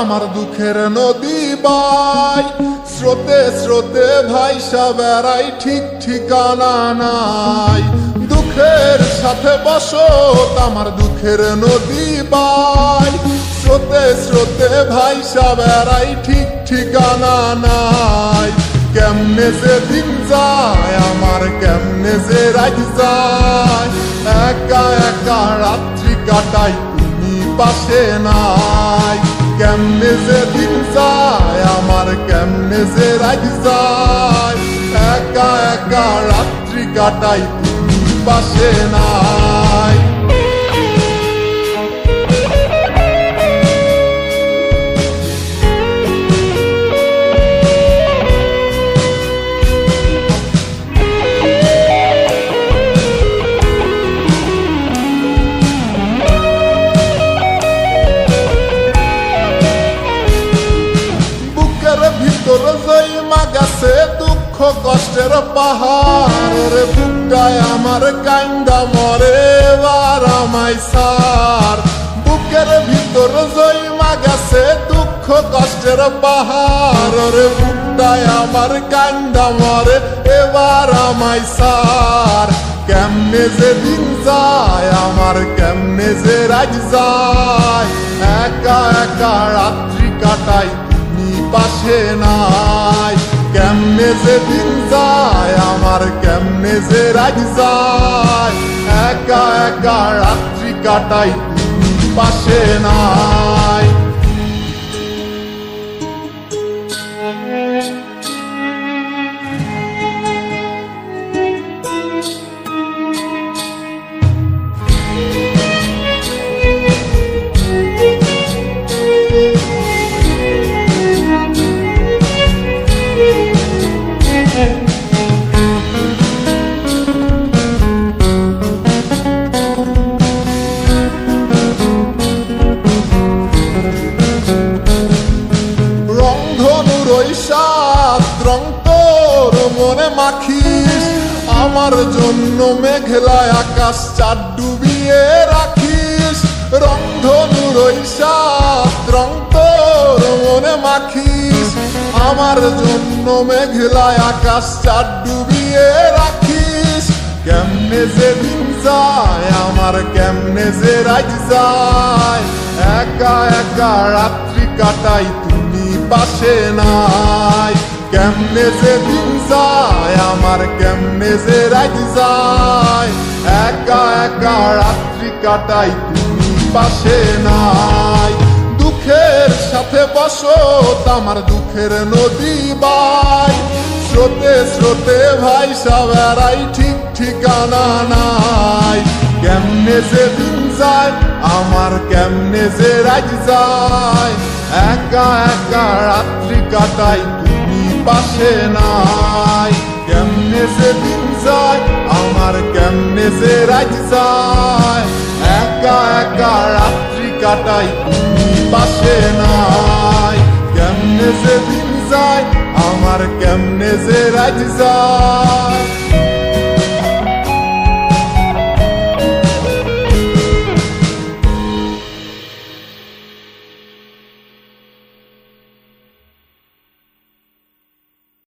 আমার দুঃখের নদী বাই, স্রোতে স্রোতে ভাইসা বেড়াই, ঠিক ঠিকানা নাই। দুঃখের সাথে বসত আমার দুঃখের নদী বাই, স্রোতে স্রোতে ভাইসা বেড়াই, ঠিক ঠিকানা নাই। কেমনে যে দিন যায় আমার, কেমনে যে রাত যায়, একা একা রাত্রি কাটাই তুমি পাশে নাই। কেমনে যে দিন যায় আমার, কেমনে যে রাত যায়, একা একা রাত্রি কাটাই তুমি পাশে নাই। ভিতর জয়মা গেছে দুঃখ কষ্টের পাহাড়, রে বুকটায় আমার কান্দা মরে এবার আমায় সার। বুকের ভিতর জয়মা গেছে দুঃখ কষ্টের পাহাড়, রে বুকটায় আমার কান্দা মরে এবার আমায় সার। কেমনে যে দিন যায় আমার, কেমনে যে রাত যায়, একা একা রাত্রি কাটাই পাশে নাই। কেমনে যে দিন যায় আমার, কেমনে যে রাত যায়, একা একা রাত্রি কাটাই তুমি পাশে নাই। রং তোর মনে মাখিস, আমার জন্য মেঘলায় আকাশ চাঁদ ডুবিয়ে রাখিস। রংধনুর ওই সাত রং তোর মনে মাখিস, আমার জন্য মেঘলায় আকাশ চাঁদ ডুবিয়ে রাখিস। কেমনে যে দিন যায় আমার, কেমনে যে রাত যায়, একা একা রাত্রি কাটাই তুমি পাশে নাই। কেমনে যে দিন যায় আমার, কেমনে যে রাত যায়, একা একা রাত্রি কাটাই তুমি পাশে নাই। দুঃখের সাথে বসত আমার দুঃখের নদী বাই, স্রোতে স্রোতে ভাইসা বেড়াই, ঠিক ঠিকানা নাই। কেমনে যে দিন যায় আমার, কেমনে যে রাত যায়, একা একা রাত্রি কাটাই তুমি পাশে নাই। কেমনে যে দিন যায় আমার, কেমনে যে রাত যায়, একা একা রাত্রি কাটাই তুমি পাশে নাই। কেমনে যে দিন যায় আমার, কেমনে যে রাত যায়।